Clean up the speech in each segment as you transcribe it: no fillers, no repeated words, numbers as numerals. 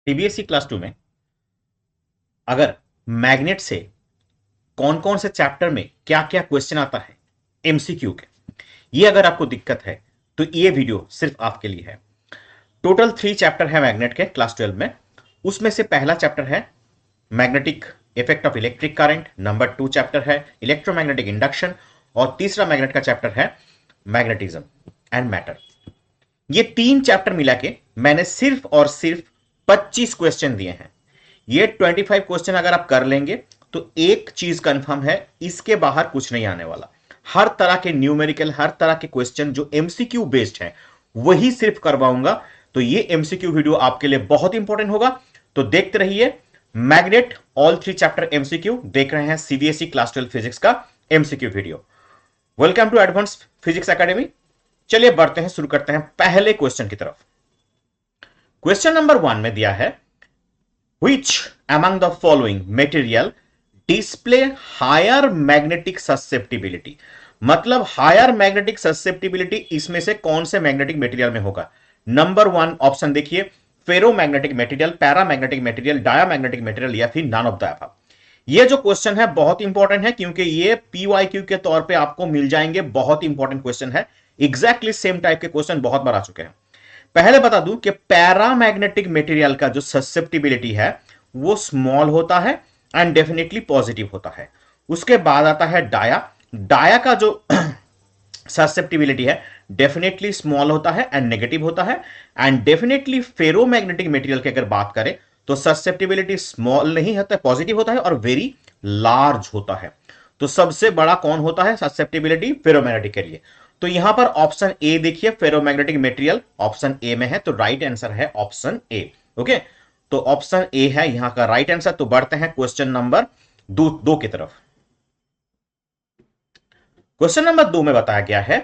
CBSE class 2 में अगर magnet से कौन कौन से चैप्टर में क्या क्या क्वेश्चन आता है एमसीक्यू के, ये अगर आपको दिक्कत है तो ये वीडियो सिर्फ आपके लिए है। टोटल 3 चैप्टर है मैग्नेट के क्लास 12 में। उसमें से पहला चैप्टर है magnetic effect of electric current, number 2 chapter है इलेक्ट्रोमैग्नेटिक इंडक्शन, और तीसरा मैग्नेट का चैप्टर है मैग्नेटिज्म एंड मैटर। ये 3 चैप्टर मिला के मैंने सिर्फ और सिर्फ 25 क्वेश्चन दिए हैं। ये 25 क्वेश्चन अगर आप कर लेंगे तो एक चीज कंफर्म है, इसके बाहर कुछ नहीं आने वाला। हर तरह के न्यूमेरिकल, हर तरह के क्वेश्चन जो एमसीक्यू बेस्ड है वही सिर्फ करवाऊंगा। तो ये एमसीक्यू वीडियो आपके लिए बहुत इंपॉर्टेंट होगा, तो देखते रहिए। मैग्नेट ऑल 3 चैप्टर एमसीक्यू देख रहे हैं सीबीएसई क्लास 12 फिजिक्स का MCQ video. Welcome to advance physics academy. चलिए बढ़ते हैं, शुरू करते हैं पहले क्वेश्चन की तरफ। क्वेश्चन नंबर 1 में दिया है Which among the following material display higher magnetic susceptibility? मतलब हायर मैग्नेटिक ससेप्टिबिलिटी इसमें से कौन से मैग्नेटिक मटेरियल में होगा? नंबर 1 ऑप्शन देखिए, ferromagnetic material, paramagnetic material, diamagnetic material, या फिर नन ऑफ द अबव। ये जो क्वेश्चन है बहुत इंपॉर्टेंट है, क्योंकि ये पीवाईक्यू के तौर पे आपको मिल जाएंगे। बहुत इंपॉर्टेंट क्वेश्चन है, एग्जैक्टली सेम टाइप के क्वेश्चन बहुत बार आ चुके हैं। पहले बता दूं कि पैरामैग्नेटिक मटेरियल का जो ससेप्टिबिलिटी है वो स्मॉल होता है एंड डेफिनेटली पॉजिटिव होता है। उसके बाद आता है डाया। डाया का जो ससेप्टिबिलिटी है डेफिनेटली स्मॉल होता है एंड नेगेटिव होता है। एंड डेफिनेटली फेरोमैग्नेटिक मटेरियल की अगर बात करें तो ससेप्टिबिलिटी स्मॉल नहीं होता है, पॉजिटिव होता है और वेरी लार्ज होता है। तो सबसे बड़ा कौन होता है ससेप्टिबिलिटी? फेरोमैग्नेटिक के लिए। तो यहां पर ऑप्शन ए देखिए, फेरोमैग्नेटिक मटेरियल ऑप्शन ए में है, तो राइट आंसर है ऑप्शन ए। ओके, तो ऑप्शन ए है यहां का राइट आंसर। तो बढ़ते हैं क्वेश्चन नंबर 2 की तरफ। क्वेश्चन नंबर 2 में बताया गया है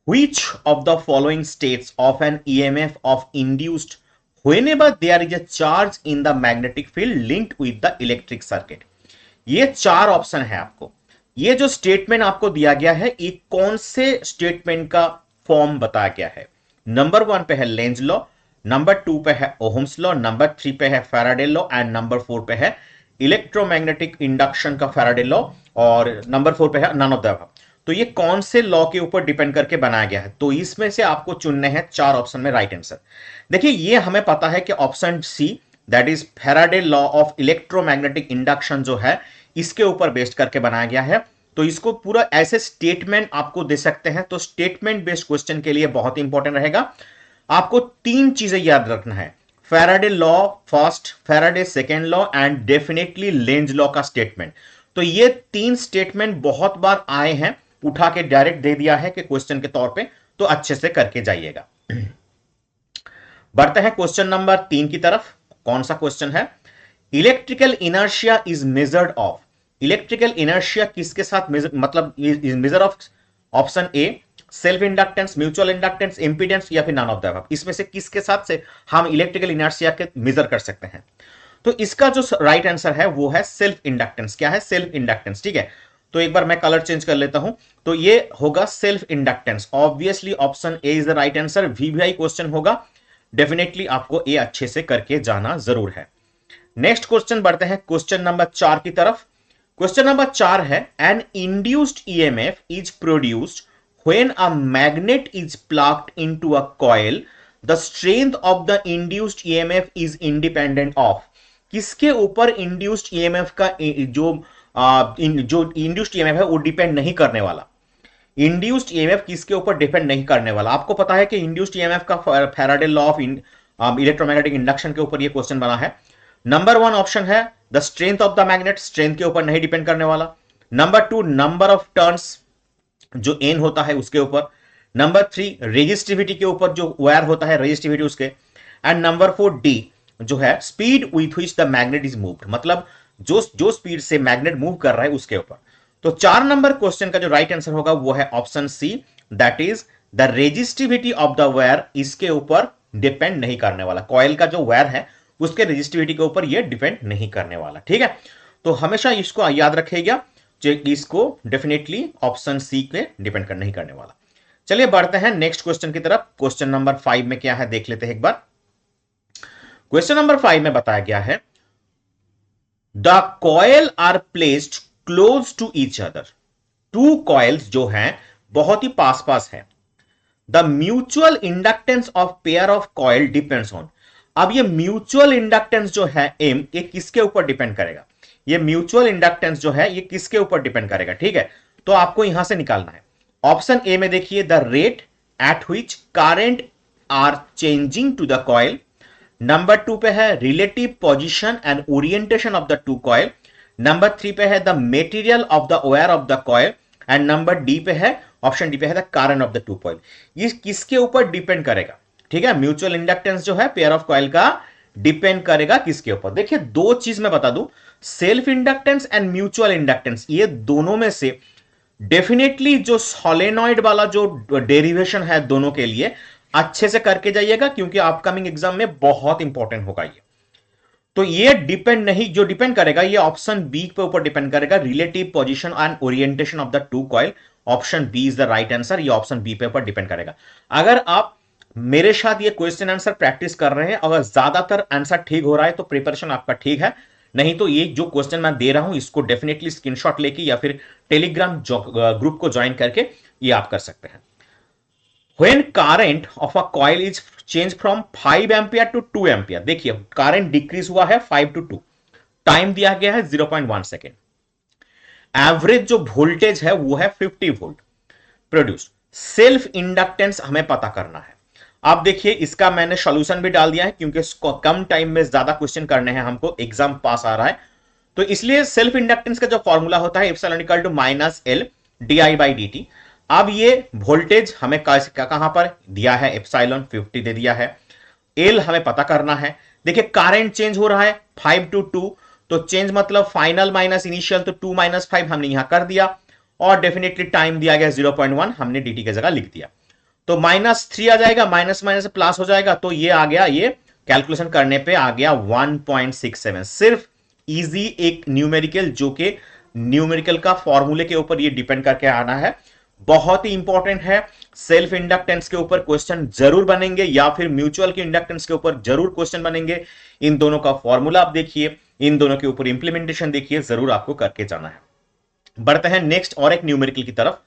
which of the following states of an EMF of induced whenever there is a charge in the magnetic field linked with the electric circuit? ये 4 ऑप्शन है आपको। ये जो स्टेटमेंट आपको दिया गया है ये कौन से स्टेटमेंट का फॉर्म बताया गया है? नंबर 1 पे है लेंज लॉ, नंबर 2 पे है ओहम्स लॉ, नंबर 3 पे है फैराडे लॉ, एंड नंबर 4 पे है इलेक्ट्रोमैग्नेटिक इंडक्शन का फैराडे लॉ, और नंबर 4 पे है नन ऑफ द अबव। तो ये कौन से लॉ के ऊपर डिपेंड करके बनाया गया है? तो इसमें से आपको चुनने हैं 4 ऑप्शन में राइट आंसर। देखिए ये हमें पता है कि option C, that is Faraday law of electromagnetic induction, जो है इसके ऊपर बेस्ड करके बनाया गया है। तो इसको पूरा ऐसे स्टेटमेंट आपको दे सकते हैं। तो स्टेटमेंट बेस्ड क्वेश्चन के लिए बहुत इंपॉर्टेंट रहेगा, आपको 3 चीजें याद रखना है। Faraday law first, Faraday second law, and definitely Lenz law का स्टेटमेंट। तो ये 3 स्टेटमेंट बहुत बार आए हैं, उठा के डायरेक्ट दे दिया है कि क्वेश्चन के तौर पे, तो अच्छे से करके जाइएगा। बढ़ते हैं क्वेश्चन नंबर 3 की तरफ। कौन सा क्वेश्चन है? Electrical inertia is measured of. Electrical inertia किसके साथ मतलब is measure of? Option A self inductance, mutual inductance, impedance, या फिर नन ऑफ द अबव। इसमें से किसके साथ से हम इलेक्ट्रिकल इनर्शिया के मेजर कर सकते हैं? तो इसका जो राइट आंसर है वो है सेल्फ इंडक्टेंस। क्या है? Self inductance. ठीक है, तो एक बार मैं कलर चेंज कर लेता हूं, तो ये होगा self inductance. Obviously option A is the right answer. VVI question होगा, डेफिनेटली आपको ए अच्छे से करके जाना जरूर है। नेक्स्ट क्वेश्चन बढ़ते हैं क्वेश्चन नंबर 4 की तरफ। क्वेश्चन नंबर 4 है an induced EMF is produced when a magnet is plugged into a coil, the strength of the induced EMF is independent of. किसके ऊपर इंड्यूस्ड ईएमएफ का जो इंड्यूस्ड ईएमएफ है वो डिपेंड नहीं करने वाला? इंड्यूस्ड ईएमएफ किसके ऊपर डिपेंड नहीं करने वाला? आपको पता है कि इंड्यूस्ड ईएमएफ का Faraday law of electromagnetic induction के ऊपर ये क्वेश्चन बना है। नंबर 1 ऑप्शन है the strength of the magnet, strength के ऊपर नहीं डिपेंड करने वाला। नंबर 2 नंबर ऑफ टर्न्स, जो एन होता है उसके ऊपर। नंबर 3 रेजिस्टिविटी के ऊपर, जो वायर होता है रेजिस्टिविटी उसके। एंड नंबर 4 डी, जो है speed with which the magnet is moved, मतलब जो स्पीड से मैग्नेट मूव कर रहा है उसके ऊपर। तो 4 नंबर क्वेश्चन का जो राइट आंसर होगा वो है option C, that is the resistivity of the wire इसके ऊपर डिपेंड नहीं करने वाला। कॉइल का जो वायर है उसके रेजिस्टिविटी के ऊपर ये डिपेंड नहीं करने वाला। ठीक है, तो हमेशा इसको याद रखिएगा, इसको डेफिनेटली ऑप्शन सी पे डिपेंड नहीं करने वाला। चलिए बढ़ते हैं नेक्स्ट क्वेश्चन की तरफ। क्वेश्चन नंबर 5 में क्या है देख लेते हैं एक बार। क्वेश्चन नंबर 5 में बताया गया है the coil are placed close to each other. Two coils जो हैं बहुत ही पास पास है। The mutual inductance of pair of coil depends on. अब ये म्यूचुअल इंडक्टेंस जो है एम, ये किसके ऊपर डिपेंड करेगा? ये म्यूचुअल इंडक्टेंस जो है ये किसके ऊपर डिपेंड करेगा? ठीक है, तो आपको यहां से निकालना है। ऑप्शन ए में देखिए, the rate at which current are changing to the coil. Number 2 पे है relative position and orientation of the two coil. Number 3 पे है the material of the wire of the coil. And number D पे है, option D पे है the current of the two coil. ये किसके ऊपर डिपेंड करेगा? ठीक है, म्यूचुअल इंडक्टेंस जो है पेयर ऑफ कॉइल का डिपेंड करेगा किसके ऊपर? देखिए दो चीज मैं बता दूं, self inductance and mutual inductance, ये दोनों में से डेफिनेटली जो सोलेनॉइड वाला जो डेरिवेशन है दोनों के लिए अच्छे से करके जाइएगा, क्योंकि अपकमिंग एग्जाम में बहुत इंपॉर्टेंट होगा ये। तो ये डिपेंड नहीं, जो डिपेंड करेगा ये ऑप्शन बी पे ऊपर डिपेंड करेगा, relative position and orientation of the two coil. Option B is the right answer, ये ऑप्शन बी पे ऊपर डिपेंड करेगा। अगर आप मेरे साथ ये क्वेश्चन आंसर प्रैक्टिस कर रहे हैं, अगर ज्यादातर आंसर ठीक हो रहा है तो प्रिपरेशन आपका ठीक है, नहीं तो ये जो क्वेश्चन मैं दे रहा हूं इसको डेफिनेटली स्क्रीनशॉट लेके या फिर टेलीग्राम ग्रुप को ज्वाइन करके ये आप कर सकते हैं। When current of a coil is changed from 5 ampere to 2 ampere, देखिए करंट डिक्रीज हुआ है 5 to 2, टाइम दिया गया है 0.1 सेकेंड, एवरेज जो वोल्टेज है वो है 50 वोल्ट प्रोड्यूस्ड। सेल्फ इंडक्टेंस हमें पता करना है। आप देखिए इसका मैंने सॉल्यूशन भी डाल दिया है, क्योंकि इसको कम टाइम में ज्यादा क्वेश्चन करने हैं हमको, एग्जाम पास आ रहा है, तो इसलिए सेल्फ इंडक्टेंस का जो फॉर्मूला होता है epsilon equal to minus L D I by D T. अब ये वोल्टेज हमें कहां पर दिया है? एप्सिलॉन 50 दे दिया है। एल हमें पता करना है। देखिए करंट चेंज हो रहा है 5 to 2, तो चेंज मतलब फाइनल माइनस इनिशियल, तो 2 - 5 हमने यहां कर दिया, और डेफिनेटली टाइम दिया गया 0.1, हमने dt की जगह लिख दिया। तो -3 आ जाएगा, माइनस माइनस प्लस हो जाएगा, तो ये आ गया, ये कैलकुलेशन करने पे आ गया 1.67। सिर्फ इजी एक न्यूमेरिकल, जो कि न्यूमेरिकल का फॉर्मूले के ऊपर ये डिपेंड करके आना है, बहुत ही इंपॉर्टेंट है। सेल्फ इंडक्टेंस के ऊपर क्वेश्चन जरूर बनेंगे या फिर म्यूचुअल के इंडक्टेंस के ऊपर जरूर क्वेश्चन बनेंगे। इन दोनों का फॉर्मूला आप देखिए, इन दोनों के ऊपर इंप्लीमेंटेशन देखिए, जरूर आपको करके जाना है। बढ़ते हैं नेक्स्ट और एक न्यूमेरिकल की तरफ।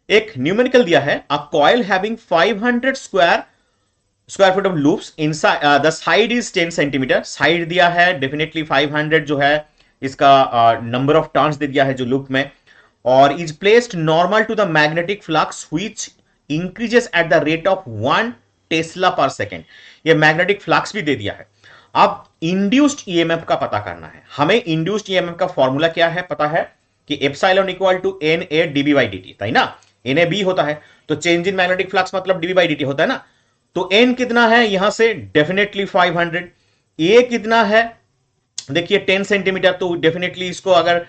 एक न्यूमेरिकल दिया है, a coil having 500 square foot of loops inside the side is 10 centimetre. Side दिया है, डेफिनेटली 500 जो है इसका नंबर ऑफ टर्न्स दे दिया है जो लूप में, और is placed normal to the magnetic flux which increases at the rate of 1 tesla per second. ये मैग्नेटिक फ्लक्स भी दे दिया है। अब इंड्यूस्ड ईएमएफ का पता करना है हमें। इंड्यूस्ड ईएमएफ का फॉर्मूला क्या है? पता है कि epsilon equal to N A DB by D T, ना एन ए बी होता है, तो चेंज इन मैग्नेटिक फ्लक्स मतलब डीबी बाई डी टी होता है ना। तो एन कितना है यहां से? डेफिनेटली 500। ए कितना है? देखिए 10 सेंटीमीटर, तो डेफिनेटली इसको अगर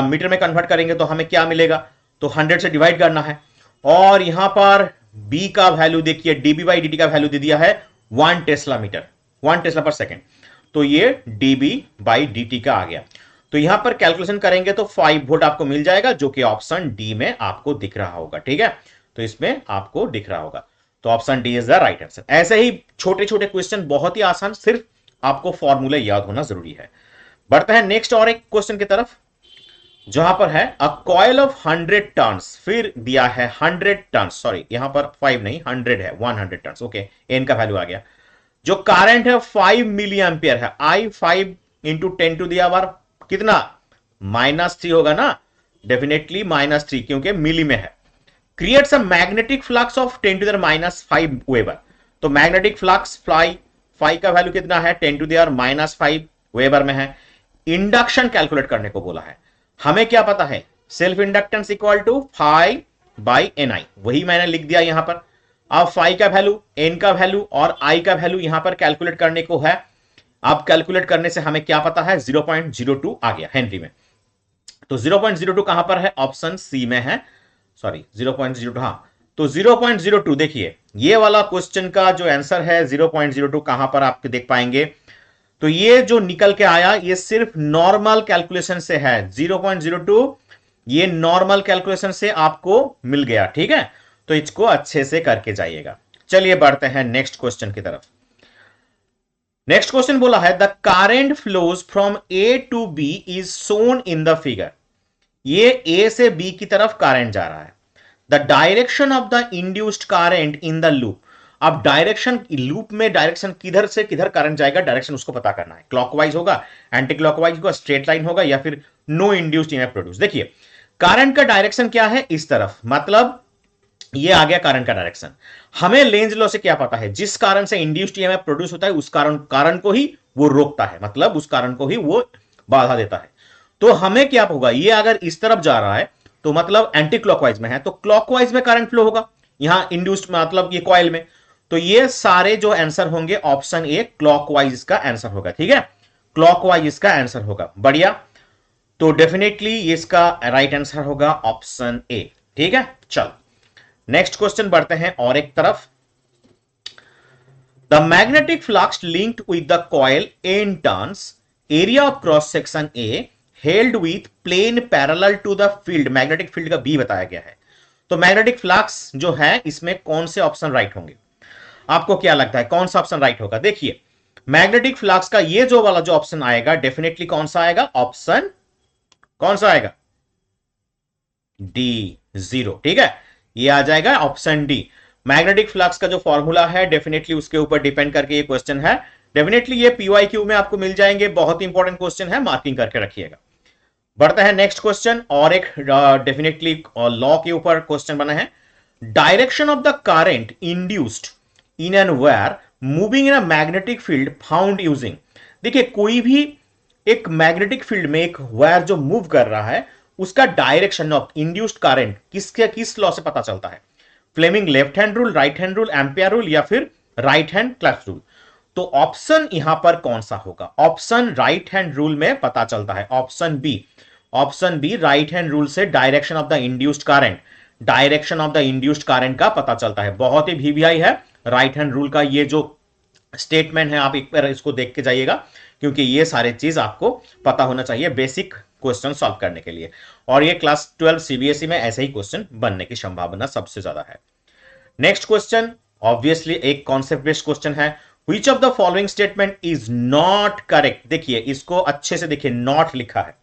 मीटर में कन्वर्ट करेंगे तो हमें क्या मिलेगा? तो 100 से डिवाइड करना है। और यहां पर बी का वैल्यू देखिए, डीबी बाई डी टी का वैल्यू दे दिया है 1 Tesla metre, 1 tesla per second, तो ये डीबी बाई डी टी का आ गया। तो यहां पर कैलकुलेशन करेंगे तो 5 वोल्ट आपको मिल जाएगा, जो कि ऑप्शन डी में आपको दिख रहा होगा। ठीक है, तो इसमें आपको दिख रहा होगा, तो option D is the right answer. ऐसे ही छोटे छोटे क्वेश्चन बहुत ही आसान, सिर्फ आपको फॉर्मूले याद होना जरूरी है। बढ़ते हैं नेक्स्ट और एक क्वेश्चन की तरफ, जहां पर है अ कॉइल ऑफ 100 टर्न्स, फिर दिया है 100 टर्न्स, सॉरी यहां पर 5 नहीं 100 है, 100 टर्न्स, ओके, एन का वैल्यू आ गया। जो करंट है 5 मिली एम्पियर है, आई 5 इंटू 10 टू द पावर कितना? -3 होगा ना, डेफिनेटली -3, क्योंकि मिली में है। Creates a magnetic flux of 10 to the -5 weber. तो मैग्नेटिक फ्लक्स फाई का वैल्यू कितना है? 10 टू द -5 वेबर में है। इंडक्शन कैलकुलेट करने को बोला है, हमें क्या पता है? Self inductance equal to 5 by N I, वही मैंने लिख दिया यहां पर। अब फाई का वैल्यू, एन का वैल्यू और आई का वैल्यू यहां पर कैलकुलेट करने को है। अब कैलकुलेट करने से हमें क्या पता है? 0.02 आ गया हेनरी में। तो 0.02 कहां पर है? ऑप्शन सी में है, सॉरी 0.02, हाँ, तो 0.02 देखिए, ये वाला क्वेश्चन का जो आंसर है 0.02 कहां पर आप देख पाएंगे? तो ये जो निकल के आया ये सिर्फ नॉर्मल कैलकुलेशन से है, 0.02 ये नॉर्मल कैलकुलेशन से आपको मिल गया। ठीक है, तो इसको अच्छे से करके जाइएगा। चलिए बढ़ते हैं नेक्स्ट क्वेश्चन की तरफ। नेक्स्ट क्वेश्चन बोला है the current flows from A to B is shown in the figure. ये ए से बी की तरफ करंट जा रहा है। The direction of the induced current in the loop. अब डायरेक्शन लूप में डायरेक्शन किधर से किधर करंट जाएगा, डायरेक्शन उसको पता करना है। क्लॉकवाइज होगा, एंटी क्लॉकवाइज होगा, स्ट्रेट लाइन होगा, या फिर नो इंड्यूस्ड ईएमएफ प्रोड्यूस। देखिए करंट का डायरेक्शन क्या है, इस तरफ, मतलब ये आ गया करंट का डायरेक्शन। हमें लेंज लॉ से क्या पता है, जिस कारण से इंड्यूस्ड ईएमएफ प्रोड्यूस होता है उस कारण को ही वो रोकता है, मतलब उस कारण को ही वो बाधा देता है। तो हमें क्या होगा, ये अगर इस तरफ जा रहा है तो मतलब एंटी क्लॉकवाइज में है, तो क्लॉकवाइज में करंट फ्लो होगा, यहां इंड्यूस्ड मतलब ये कॉइल में। तो ये सारे जो आंसर होंगे ऑप्शन ए क्लॉकवाइज का आंसर होगा। ठीक है, क्लॉकवाइज इसका आंसर होगा। बढ़िया, तो डेफिनेटली इसका राइट आंसर होगा ऑप्शन ए। ठीक है, चलो नेक्स्ट क्वेश्चन बढ़ते हैं और एक तरफ। The magnetic flux linked with the coil N turns, area of cross section A held with plane parallel to the field. Magnetic field का बी बताया गया है। तो मैग्नेटिक फ्लक्स जो है इसमें कौन से ऑप्शन राइट होंगे, आपको क्या लगता है कौन सा ऑप्शन राइट होगा? देखिए मैग्नेटिक फ्लक्स का ये जो वाला जो ऑप्शन आएगा डेफिनेटली कौन सा आएगा, ऑप्शन कौन सा आएगा, डी, जीरो। ठीक है, ये आ जाएगा ऑप्शन डी। मैग्नेटिक फ्लक्स का जो फॉर्मूला है डेफिनेटली उसके ऊपर डिपेंड करके ये क्वेश्चन है। डेफिनेटली ये पीवाईक्यू में आपको मिल जाएंगे, बहुत इंपॉर्टेंट क्वेश्चन है, मार्किंग करके रखिएगा। बढ़ते हैं नेक्स्ट क्वेश्चन और एक डेफिनेटली लॉ के ऊपर क्वेश्चन बना है। Direction of the current induced in an wire moving in a magnetic field found using. देखिए कोई भी एक मैग्नेटिक फील्ड में एक वायर जो मूव कर रहा है उसका डायरेक्शन ऑफ इंड्यूस्ड करंट किस लॉ से पता चलता है? Fleming left hand rule, right hand rule, ampere rule, या फिर राइट हैंड क्लेफ्ट रूल। तो ऑप्शन यहां पर कौन सा होगा? ऑप्शन राइट हैंड रूल में पता चलता है, option B. Option B right hand rule से direction of the induced current, direction of the induced current का पता चलता है। बहुत ही वीवीआई है राइट हैंड रूल का ये जो स्टेटमेंट है, आप एक बार इसको देख के जाइएगा क्योंकि ये सारे चीज आपको पता होना चाहिए बेसिक क्वेश्चन सॉल्व करने के लिए। और ये क्लास 12 सीबीएसई में ऐसे ही क्वेश्चन बनने की संभावना सबसे ज्यादा है। नेक्स्ट क्वेश्चन ऑब्वियसली एक कॉन्सेप्ट बेस्ड क्वेश्चन है। Which of the following statement is not correct? देखिए इसको अच्छे से देखिए, नॉट लिखा है।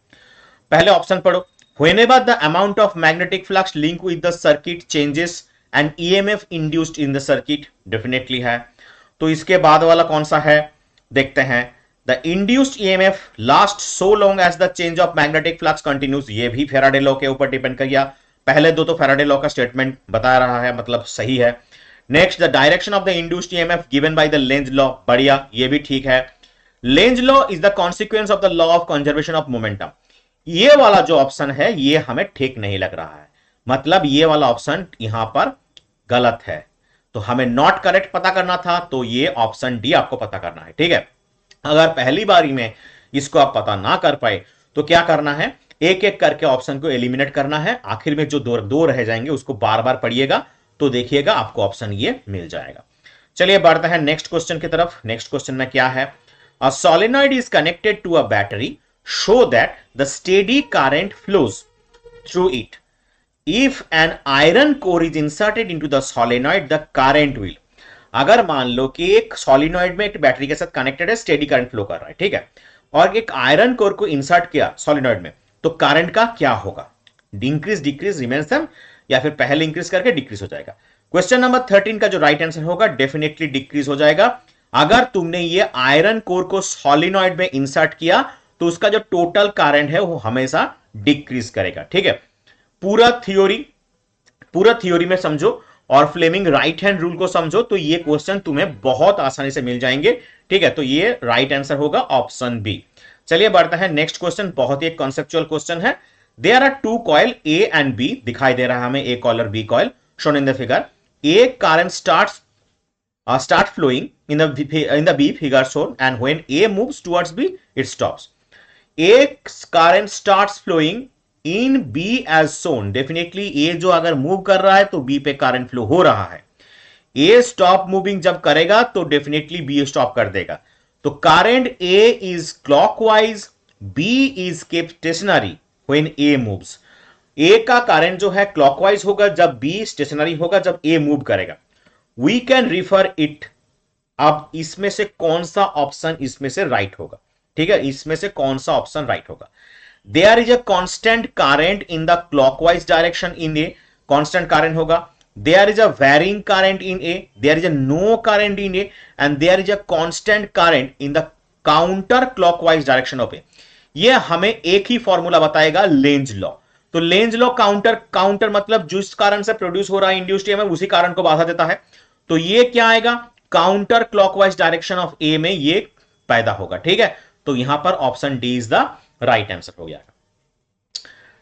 पहले ऑप्शन पढ़ो, whenever the amount of magnetic flux linked with the circuit changes and EMF induced in the circuit, definitely है। तो इसके बाद वाला कौन सा है देखते हैं। The induced EMF lasts so long as the change of magnetic flux continues, ये भी फैराडे लॉ के ऊपर डिपेंड किया। पहले दो तो फैराडे लॉ का स्टेटमेंट बता रहा है, मतलब सही है। Next the direction of the induced EMF given by the Lenz law, बढ़िया, ये भी ठीक है। Lenz law is the consequence of the law of conservation of momentum. ये वाला जो ऑप्शन है ये हमें ठीक नहीं लग रहा है, मतलब ये वाला ऑप्शन यहां पर गलत है। तो हमें नॉट करेक्ट पता करना था, तो ये ऑप्शन डी आपको पता करना है। ठीक है, अगर पहली बारी में इसको आप पता ना कर पाए तो क्या करना है, एक एक करके ऑप्शन को एलिमिनेट करना है। आखिर में जो दो रह जाएंगे उसको बार बार पढ़िएगा तो देखिएगा आपको ऑप्शन ये मिल जाएगा। चलिए बढ़ते हैं नेक्स्ट क्वेश्चन की तरफ। नेक्स्ट क्वेश्चन में क्या है, a solenoid is connected to a battery, show that the steady current flows through it. If an iron core is inserted into the solenoid, the current will. अगर मान लो कि एक solenoid में एक बैटरी के साथ कनेक्टेड है, स्टेडी करंट फ्लो कर रहा है, ठीक है, और एक आयरन कोर को इंसर्ट किया सोलिनॉइड में, तो करंट का क्या होगा? इंक्रीज, डिक्रीज, रिमेन सेम, या फिर पहले इंक्रीज करके डिक्रीज हो जाएगा? क्वेश्चन नंबर 13 का जो राइट आंसर होगा डेफिनेटली डिक्रीज हो जाएगा। अगर तुमने ये आयरन कोर को सोलिनॉइड में इंसर्ट किया तो उसका जो टोटल करंट है वो हमेशा डिक्रीज करेगा। ठीक है, पूरा थ्योरी में समझो और फ्लेमिंग राइट हैंड रूल को समझो तो ये क्वेश्चन तुम्हें बहुत आसानी से मिल जाएंगे। ठीक है, तो ये राइट आंसर होगा ऑप्शन बी। चलिए बढ़ते हैं नेक्स्ट क्वेश्चन, बहुत ही कॉन्सेप्चुअल क्वेश्चन है। There are two coil A and B, दिखाई दे रहा है हमें ए कॉइल और B coil shown in the figure. A current start flowing in the B figure shown, and when A moves towards B, it stops. A current starts flowing in B as shown. Definitely A जो अगर move कर रहा है तो B पे current flow हो रहा है। A स्टॉप मूविंग जब करेगा तो डेफिनेटली B स्टॉप कर देगा। तो current A is clockwise, B is kept stationary when A moves. A का करंट जो है क्लॉकवाइज होगा जब B स्टेशनरी होगा, जब A मूव करेगा। We can refer it अब इसमें से कौन सा ऑप्शन इसमें से राइट होगा? ठीक है, इसमें से कौन सा ऑप्शन राइट होगा? There is a constant current in the clockwise direction in A, constant current होगा. There is a varying current in A, there is a no current in A, and there is a constant current in the counter clockwise direction of A. ये हमें एक ही formula बताएगा, Lenz law. तो Lenz law counter, counter मतलब जिस कारण से प्रोड्यूस हो रहा है इंड्यूस्ड ईएमएफ उसी कारण को बाधा देता है. तो ये क्या आएगा? काउंटर क्लॉकवाइज डायरेक्शन ऑफ ए में ये पैदा होगा. ठीक है, तो यहां पर option D is the right answer हो गया.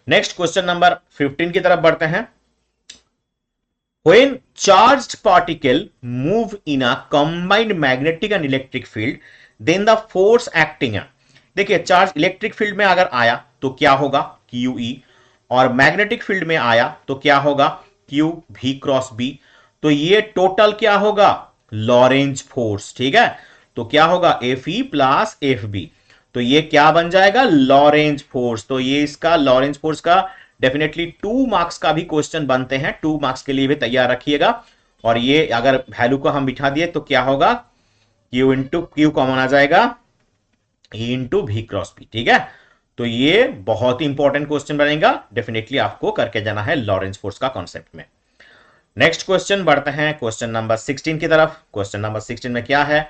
नेक्स्ट क्वेश्चन नंबर 15 की तरफ बढ़ते हैं. When charged particle move in a combined magnetic and electric field, then the force acting है. देखिए, चार्ज इलेक्ट्रिक फील्ड में अगर आया तो क्या होगा? QE. और मैग्नेटिक फील्ड में आया तो क्या होगा? Q V cross B. तो ये टोटल क्या होगा? Lorentz force. ठीक है, तो क्या होगा? FE plus FB. तो ये क्या बन जाएगा? Lorentz force. तो ये इसका लॉरेंज फोर्स का डेफिनेटली 2 मार्क्स का भी क्वेश्चन बनते हैं. 2 मार्क्स के लिए भी तैयार रखिएगा. और ये अगर वैल्यू को हम बिठा दिए तो क्या होगा? Q इंटू क्यू कॉमन आ जाएगा, E into V cross B. ठीक है, तो ये बहुत ही इंपॉर्टेंट क्वेश्चन बनेगा. डेफिनेटली आपको करके जाना है लॉरेंज फोर्स का कॉन्सेप्ट में. नेक्स्ट क्वेश्चन बढ़ते हैं क्वेश्चन नंबर 16 की तरफ. क्वेश्चन नंबर 16 में क्या है?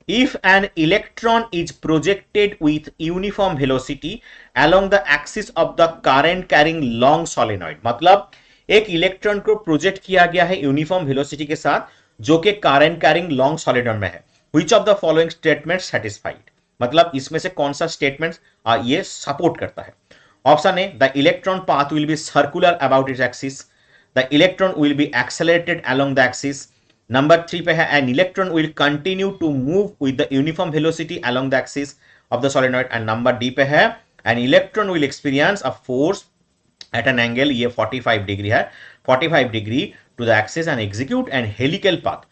If an electron is projected with uniform velocity along the axis of the current carrying long solenoid, मतलब एक इलेक्ट्रॉन को प्रोजेक्ट किया गया है यूनिफॉर्म वेलोसिटी के साथ जो कि करंट कैरिंग लॉन्ग सॉलिनॉइड में है. Which of the following statements satisfied? मतलब इसमें से कौन सा स्टेटमेंट ये सपोर्ट करता है? Option A, the electron path will be circular about its axis. The electron will be accelerated along the axis. Number 3 पे है an electron will continue to move with the uniform velocity along the axis of the solenoid. And number D पे है an electron will experience a force at an angle, ये 45 degree है, 45 degree to the axis and execute an helical path.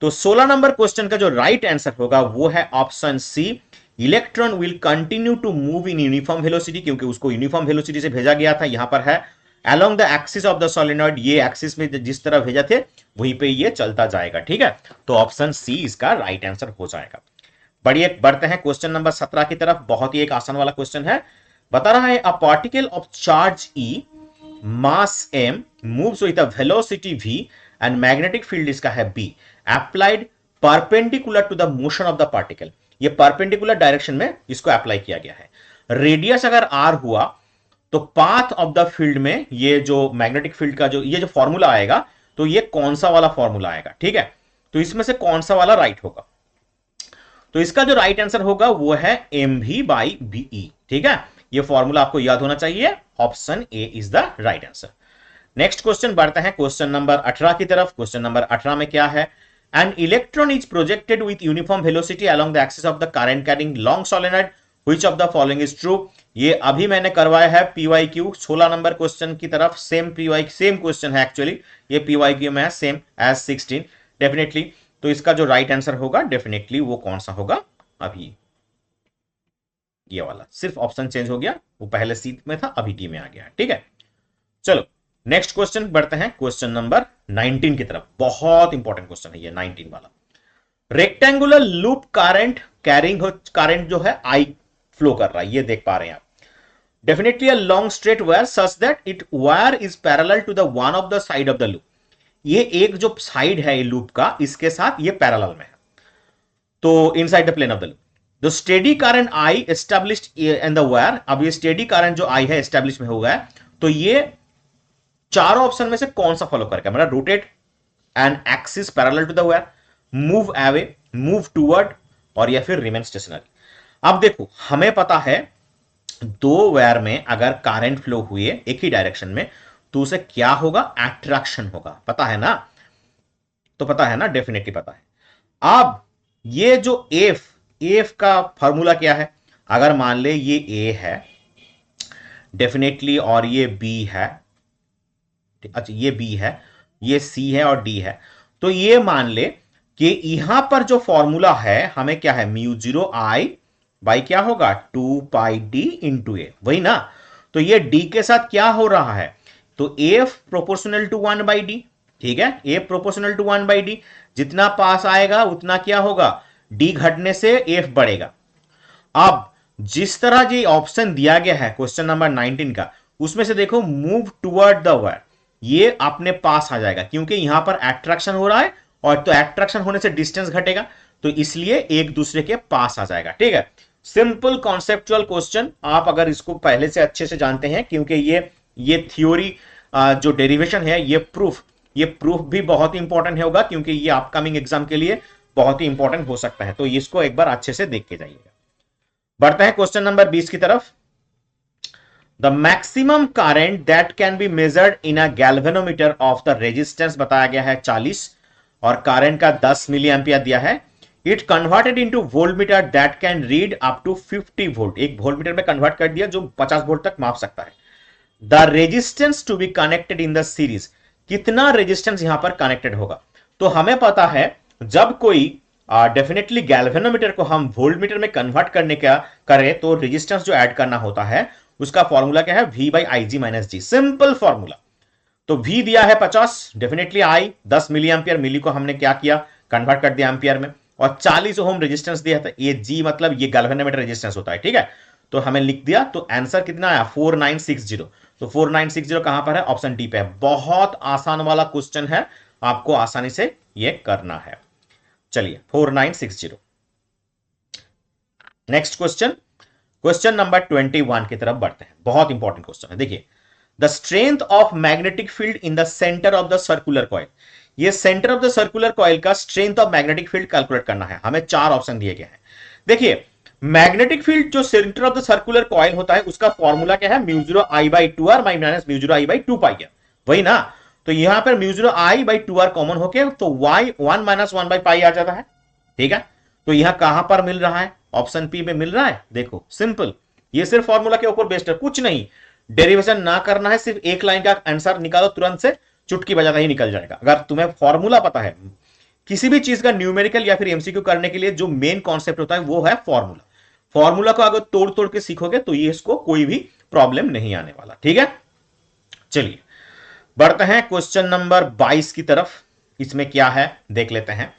तो 16 number question का जो right answer होगा वो है option C, electron will continue to move in uniform velocity, क्योंकि उसको यूनिफॉर्म वेलोसिटी से भेजा गया था. यहां पर है along the axis of the solenoid, ये एक्सिस में जिस तरह भेजा थे वहीं पे ये चलता जाएगा. ठीक है, तो ऑप्शन सी इसका राइट आंसर हो जाएगा. बढ़ते हैं क्वेश्चन नंबर 17 की तरफ. बहुत ही एक आसान वाला क्वेश्चन है. बता रहा है a particle of charge E, mass M moves with a velocity V and magnetic field इसका है B, applied perpendicular to the motion of the particle. ये परपेंडिकुलर डायरेक्शन में इसको अप्लाई किया गया है. रेडियस अगर R हुआ तो पाथ ऑफ द फील्ड में ये जो मैग्नेटिक फील्ड का जो ये जो फॉर्मूला आएगा तो ये कौन सा वाला फॉर्मूला आएगा? ठीक है, तो इसमें से कौन सा वाला राइट होगा? तो इसका जो राइट आंसर होगा वो है mv बाई बीई. ठीक है, ये फॉर्मूला आपको याद होना चाहिए. Option A is the right answer. Next question बढ़ते हैं क्वेश्चन नंबर 18 की तरफ. क्वेश्चन नंबर 18 में क्या है? An electron is projected with uniform velocity along the axis of the current carrying long solenoid, which of the following is true. ये अभी मैंने करवाया है PYQ 16 नंबर क्वेश्चन की तरफ. सेम क्वेश्चन है एक्चुअली, ये PYQ में है सेम एज 16 डेफिनेटली. तो इसका जो राइट आंसर होगा डेफिनेटली वो कौन सा होगा? अभी ये वाला, सिर्फ ऑप्शन चेंज हो गया, वो पहले सी में था अभी डी में आ गया. ठीक है, चलो नेक्स्ट क्वेश्चन बढ़ते हैं क्वेश्चन नंबर 19 की तरफ. बहुत इंपॉर्टेंट क्वेश्चन है ये 19 वाला. रेक्टेंगुलर लूप करंट जो है I फ्लो कर रहा है, ये देख पा रहे हैं आप. Definitely a long straight wire such that it wire is parallel to the one of the side of the loop. ये एक जो साइड है ये लूप का, इसके साथ ये पैरेलल में है, तो inside the plane of the loop. The steady current I established in the wire. अब ये स्टेडी करंट जो I है एस्टैब्लिश में हो गया है, तो ये चारों ऑप्शन में से कौन सा फॉलो करेगा? मतलब rotate an axis parallel to the wire, move away, move toward, और या फिर रिमेन स्टेशनरी. अब देखो, हमें पता है दो वायर में अगर करंट फ्लो हुए एक ही डायरेक्शन में तो उसे क्या होगा? अट्रैक्शन होगा. पता है ना? तो पता है ना, डेफिनेटली पता है. अब ये जो एफ का फॉर्मूला क्या है? अगर मान ले ये ए है डेफिनेटली और ये बी है, अच्छा ये बी है, ये सी है और डी है, तो ये मान ले कि यहां पर जो फॉर्मूला है हमें क्या है? म्यू 0 I बाई क्या होगा? 2 पाई डी इंटू ए, वही ना. तो ये डी के साथ क्या हो रहा है? तो F proportional to 1 by D. ठीक है, F proportional to 1 by D. जितना पास आएगा उतना क्या होगा, डी घटने से एफ बढ़ेगा। अब जिस तरह ये ऑप्शन दिया गया है क्वेश्चन नंबर 19 का, उसमें से देखो मूव टुवर्ड द वायर, ये अपने पास आ जाएगा क्योंकि यहां पर एट्रैक्शन हो रहा है, और तो एट्रैक्शन होने से डिस्टेंस घटेगा, तो इसलिए एक दूसरे के पास आ जाएगा। ठीक है, सिंपल कॉन्सेप्चुअल क्वेश्चन, आप अगर इसको पहले से अच्छे से जानते हैं, क्योंकि ये थ्योरी जो डेरिवेशन है, ये प्रूफ भी बहुत इंपॉर्टेंट होगा, क्योंकि ये अपकमिंग एग्जाम के लिए बहुत ही इंपॉर्टेंट हो सकता है, तो इसको एक बार अच्छे से देख के जाइएगा। बढ़ते हैं क्वेश्चन नंबर 20 की तरफ। The maximum current that can be measured in a galvanometer of the resistance बताया गया है 40, और करंट का 10 मिली एम्पियर दिया है। It converted into voltmeter that can read up to 50 volt, एक वोल्टमीटर में कन्वर्ट कर दिया जो 50 वोल्ट तक माप सकता है। The resistance to be connected in the series, कितना रेजिस्टेंस यहां पर कनेक्टेड होगा। तो हमें पता है जब कोई डेफिनेटली गैल्वेनोमीटर को हम वोल्टमीटर में कन्वर्ट करने का करें तो रेजिस्टेंस जो ऐड करना होता है उसका फॉर्मूला क्या है, V by I G minus G, simple formula. तो V दिया है 50, definitely I 10 milli ampere, milli को हमने क्या किया, कन्वर्ट कर दिया एम्पियर में, और 40 ओम रेजिस्टेंस दिया था, ये G मतलब ये गैल्वेनोमीटर रेजिस्टेंस होता है। ठीक है, तो हमें लिख दिया, तो आंसर कितना आया 4960। तो 4960 कहां पर है, ऑप्शन डी पे है। बहुत आसान वाला क्वेश्चन है, आपको आसानी से ये करना है। चलिए 4960। नेक्स्ट क्वेश्चन, क्वेश्चन नंबर 21 की तरफ बढ़ते हैं। बहुत इंपॉर्टेंट क्वेश्चन है, देखिए। The strength of magnetic field in the centre of the circular coil, ये centre of the circular coil का strength of magnetic field calculate करना है। हमें 4 ऑप्शन दिए गए हैं। देखिए, मैग्नेटिक फील्ड जो centre of the circular coil होता है उसका फॉर्मूला क्या है, mu 0 I by 2r minus mu 0 I by 2 pi है, वही ना। तो यहां पर mu 0 I by 2r common होके तो y 1 माइनस 1 बाई पाई आ जाता है। ठीक है, तो यहां कहां पर मिल रहा है, ऑप्शन पी में मिल रहा है। देखो सिंपल, ये सिर्फ फॉर्मूला के ऊपर बेस्ड है, कुछ नहीं, डेरिवेशन ना करना है, सिर्फ एक लाइन का आंसर निकालो, तुरंत से चुटकी बजाता ही निकल जाएगा। अगर तुम्हें फॉर्मूला पता है, किसी भी चीज का न्यूमेरिकल या फिर एमसीक्यू करने के लिए जो मेन कॉन्सेप्ट होता है वो है फॉर्मूला। फॉर्मूला को अगर तोड़ तोड़ के सीखोगे तो ये इसको कोई भी प्रॉब्लम नहीं आने वाला। ठीक है, चलिए बढ़ते हैं क्वेश्चन नंबर 22 की तरफ। इसमें क्या है देख लेते हैं।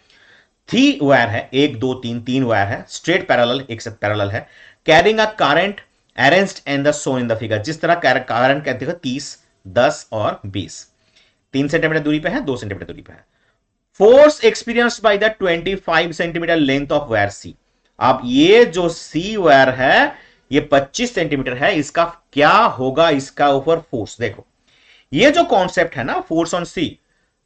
3 वायर है, 1 2 3 3 वायर है, स्ट्रेट पैरेलल, एक साथ पैरेलल है, carrying a current arranged in the shown in the figure. जिस तरह करंट कहते हैं 30 10 और 20, 3 सेंटीमीटर दूरी पे है, 2 सेंटीमीटर दूरी पे है। Force experienced by the 25 centimetre length of wire C. अब ये जो सी वायर है ये 25 सेंटीमीटर है, इसका क्या होगा, इसका ऊपर फोर्स। देखो ये जो कॉन्सेप्ट है ना, force on C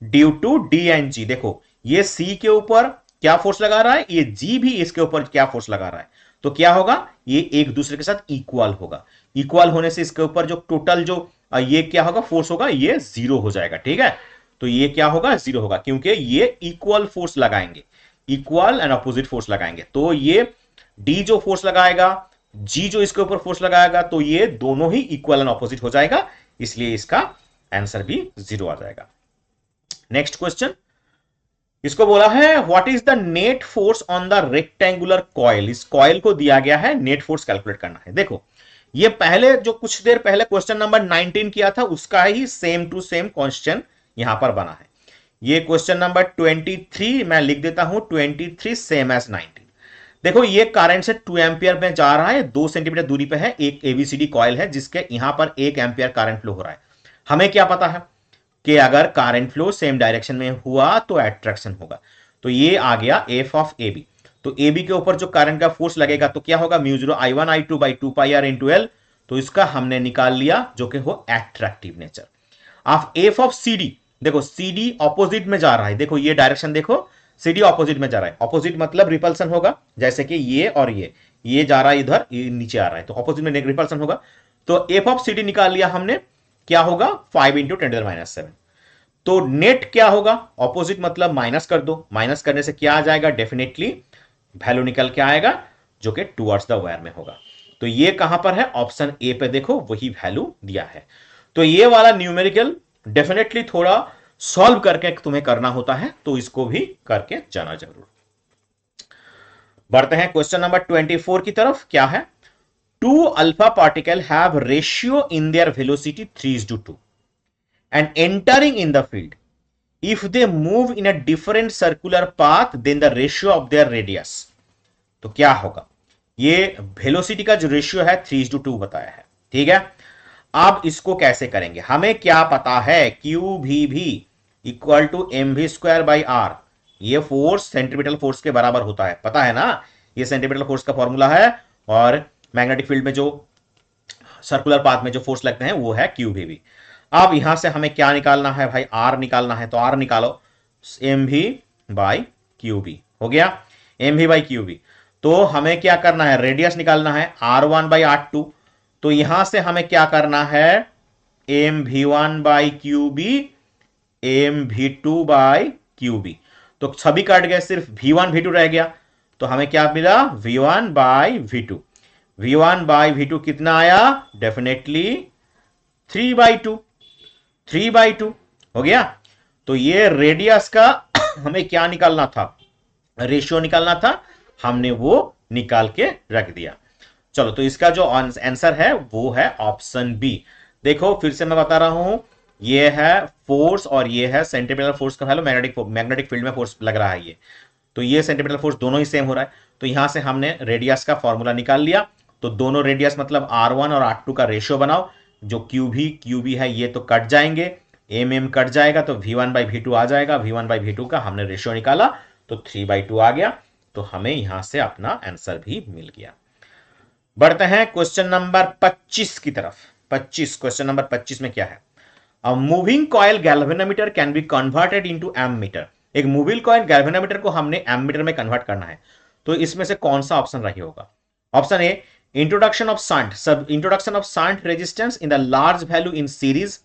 due to D and G, देखो ये सी के ऊपर क्या फोर्स लगा रहा है, ये जी भी इसके ऊपर क्या फोर्स लगा रहा है, तो क्या होगा, ये एक दूसरे के साथ इक्वल होगा। इक्वल होने से इसके ऊपर जो टोटल जो ये क्या होगा फोर्स होगा, ये 0 हो जाएगा। ठीक है, तो ये क्या होगा, 0 होगा, क्योंकि ये इक्वल फोर्स लगाएंगे, इक्वल एंड अपोजिट फोर्स लगाएंगे। तो ये डी जो फोर्स लगाएगा, जी जो इसके ऊपर फोर्स लगाएगा, तो ये दोनों ही इक्वल एंड अपोजिट हो जाएगा, इसलिए इसका आंसर भी 0 आ जाएगा। नेक्स्ट क्वेश्चन, इसको बोला है what is the net force on the rectangular coil. इस कॉइल को दिया गया है, नेट फोर्स कैलकुलेट करना है। देखो ये पहले जो कुछ देर पहले क्वेश्चन नंबर 19 किया था उसका ही सेम टू सेम क्वेश्चन यहां पर बना है। ये क्वेश्चन नंबर 23 मैं लिख देता हूं, 23 सेम एज 19। देखो ये करंट से 2 एम्पियर में जा रहा है, 2 सेंटीमीटर दूरी पे है, एक एबीसीडी कॉइल है जिसके यहां पर 1 एम्पियर करंट फ्लो हो रहा है। हमें क्या पता है कि अगर करंट फ्लो सेम डायरेक्शन में हुआ तो एट्रैक्शन होगा। तो ये आ गया एफ ऑफ ए बी। तो ए बी के ऊपर जो करंट का फोर्स लगेगा तो क्या होगा, mu 0 I1 I2 by 2 pi R into L. तो इसका हमने निकाल लिया जो कि हो attractive nature of F of C D. देखो सी डी ऑपोजिट में जा रहा है, देखो ये डायरेक्शन देखो, सी डी ऑपोजिट में जा रहा है। ऑपोजिट मतलब रिपल्सन होगा, जैसे कि ये और ये जा रहा है इधर, ये नीचे आ रहा है, तो ऑपोजिट में रिपल्सन होगा। तो एफ ऑफ सी डी निकाल लिया हमने, क्या होगा 5 इंटू 10⁻⁷। तो नेट क्या होगा, ऑपोजिट मतलब माइनस कर दो, माइनस करने से क्या आ जाएगा, डेफिनेटली वैल्यू निकल के आएगा जो कि टुवर्ड्स द वायर में होगा। तो ये कहां पर है, ऑप्शन ए पे देखो वही वैल्यू दिया है। तो ये वाला न्यूमेरिकल डेफिनेटली थोड़ा सॉल्व करके तुम्हें करना होता है, तो इसको भी करके जाना जरूर। बढ़ते हैं क्वेश्चन नंबर 24 की तरफ। क्या है, 2 alpha particle have ratio in their velocity 3:2 and entering in the field if they move in a different circular path then the ratio of their radius. तो क्या होगा, ये वेलोसिटी का जो रेशियो है 3:2 बताया है, ठीक है। अब इसको कैसे करेंगे, हमें क्या पता है, क्यू भी equal to M V square by R, ये फोर्स सेंट्रीपिटल फोर्स के बराबर होता है, पता है ना, ये सेंट्रीपिटल फोर्स का फॉर्मूला है, और मैग्नेटिक फील्ड में जो सर्कुलर पाथ में जो फोर्स लगते हैं वो है क्यू भी। अब यहां से हमें क्या निकालना है भाई, आर निकालना है, तो आर निकालो, एम भी बाई क्यू बी हो गया, एम भी बाई क्यू बी। तो हमें क्या करना है, रेडियस निकालना है, R1/R2। तो यहां से हमें क्या करना है, M V one by Q B, M V two by Q B. तो सभी कट गए, सिर्फ V1 V2 रह गया, तो हमें क्या मिला, V1 by V2। V1 by V2 कितना आया, डेफिनेटली 3/2, 3/2 हो गया। तो ये रेडियस का हमें क्या निकालना था, रेशियो निकालना था, हमने वो निकाल के रख दिया। चलो, तो इसका जो आंसर है वो है ऑप्शन बी। देखो फिर से मैं बता रहा हूं, ये है फोर्स और ये है सेंट्रीपिटल फोर्स का वैल्यू, मैग्नेटिक फील्ड में फोर्स लग रहा है ये, तो ये सेंट्रीपिटल फोर्स दोनों ही सेम हो रहा है। तो यहां से हमने रेडियस का फॉर्मूला निकाल लिया, तो दोनों रेडियस मतलब R1 और R2 का रेशियो बनाओ, जो क्यू भी है ये तो कट जाएंगे, एम कट जाएगा, तो V1/V2 आ जाएगा, V1/V2 का हमने रेशियो निकाला तो 3/2 आ गया, तो हमें यहां से अपना आंसर भी मिल गया। बढ़ते हैं क्वेश्चन नंबर 25 की तरफ। 25, क्वेश्चन नंबर 25 में क्या है, a moving coil galvanometer can be converted into ammeter. एक मूविंग कॉइल गैल्वेनोमीटर को हमने एमीटर में कन्वर्ट करना है, तो इसमें से कौन सा ऑप्शन रही होगा, option A introduction of shunt, सब introduction of shunt resistance in the large value in series,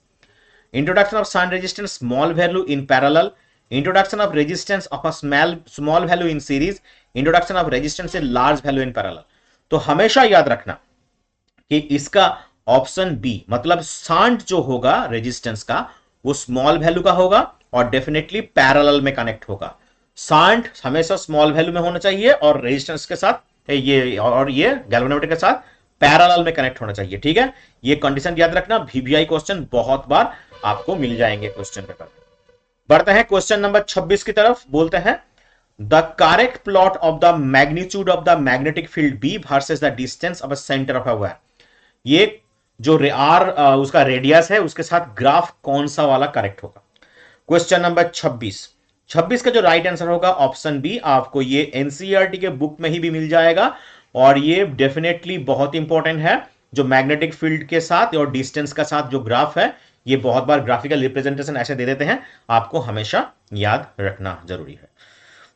introduction of shunt resistance small value in parallel, introduction of resistance of a small value in series, introduction of resistance in large value in parallel। तो हमेशा याद रखना कि इसका option B मतलब shunt जो होगा resistance का वो स्मॉल वैल्यू का होगा और डेफिनेटली पैरेलल में कनेक्ट होगा। शंट हमेशा स्मॉल वैल्यू में होना चाहिए और रेजिस्टेंस के साथ ये गैल्वेनोमीटर के साथ पैरेलल में कनेक्ट होना चाहिए, ठीक है। ये कंडीशन याद रखना, वीवीआई क्वेश्चन बहुत बार आपको मिल जाएंगे क्वेश्चन पेपर में। बढ़ते हैं क्वेश्चन नंबर 26 की तरफ, बोलते हैं the correct plot of the magnitude of the magnetic field B versus the distance of a centre of a wire. ये जो आर उसका रेडियस है उसके साथ ग्राफ कौन सा वाला करेक्ट होगा। क्वेश्चन नंबर 26 का जो राइट आंसर होगा ऑप्शन बी। आपको ये एनसीईआरटी के बुक में ही भी मिल जाएगा और ये डेफिनेटली बहुत इंपॉर्टेंट है, जो मैग्नेटिक फील्ड के साथ और डिस्टेंस का साथ जो ग्राफ है, ये बहुत बार ग्राफिकल रिप्रेजेंटेशन ऐसे दे देते हैं, आपको हमेशा याद रखना जरूरी है।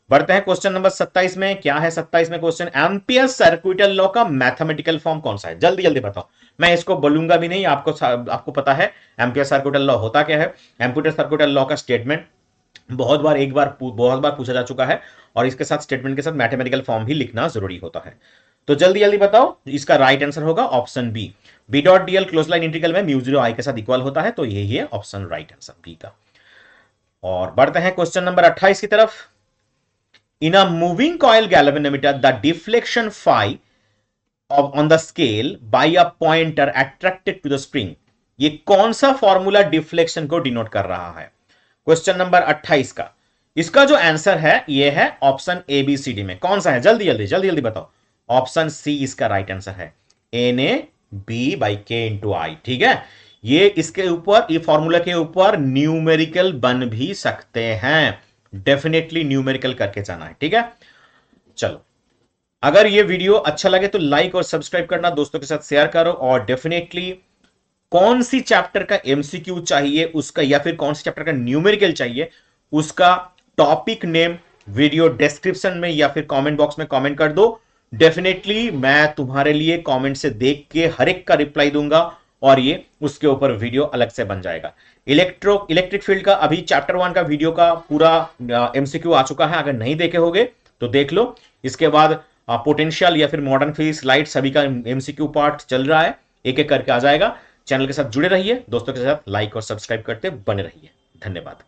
बढ़ते हैं क्वेश्चन नंबर 27 में, क्या है 27 में क्वेश्चन, एम्पियर सर्किटल लॉ का मैथमेटिकल फॉर्म कौन सा है, जल्दी जल्दी बताओ, मैं इसको बोलूंगा भी नहीं, आपको पता है एम्पियर सर्किटल लॉ होता क्या है। एम्पियर सर्किटल लॉ का स्टेटमेंट बहुत बार पूछा जा चुका है और इसके साथ स्टेटमेंट के साथ मैथमेटिकल फॉर्म भी लिखना जरूरी होता है। तो जल्दी जल्दी बताओ, इसका राइट आंसर होगा option B. B dot D L close line integral में म्यू जीरो आई के साथ इक्वल होता है, तो यही है ऑप्शन राइट आंसर बी का। और बढ़ते हैं क्वेश्चन नंबर 28 की तरफ। In a moving coil galvanometer the deflection phi on the scale by a pointer attracted to the spring, ये कौन सा फॉर्मूला डिफ्लेक्शन को डिनोट कर रहा है। क्वेश्चन नंबर 28 का इसका जो आंसर है ये है option A B C D में, कौन सा है, जल्दी जल्दी बताओ। ऑप्शन सी इसका राइट आंसर है, एन ए बी बाई के इंटू आई, ठीक है। ये इसके ऊपर, ये फॉर्मूला के ऊपर न्यूमेरिकल बन भी सकते हैं, डेफिनेटली न्यूमेरिकल करके जाना है, ठीक है। चलो, अगर ये वीडियो अच्छा लगे तो लाइक और सब्सक्राइब करना, दोस्तों के साथ शेयर करो, और डेफिनेटली कौन सी चैप्टर का एमसीक्यू चाहिए उसका, या फिर कौन सी चैप्टर का न्यूमेरिकल चाहिए उसका टॉपिक नेम वीडियो डिस्क्रिप्शन में या फिर कमेंट बॉक्स में कमेंट कर दो। डेफिनेटली मैं तुम्हारे लिए कमेंट से देख के हर एक का रिप्लाई दूंगा और ये उसके ऊपर वीडियो अलग से बन जाएगा। इलेक्ट्रिक फील्ड का अभी चैप्टर 1 का वीडियो का पूरा एमसीक्यू आ चुका है, अगर नहीं देखे होगे तो देख लो। इसके बाद पोटेंशियल या फिर मॉडर्न फिजिक्स लाइट सभी का एमसीक्यू पार्ट चल रहा है, एक एक करके आ जाएगा। चैनल के साथ जुड़े रहिए, दोस्तों के साथ लाइक और सब्सक्राइब करते बने रहिए। धन्यवाद।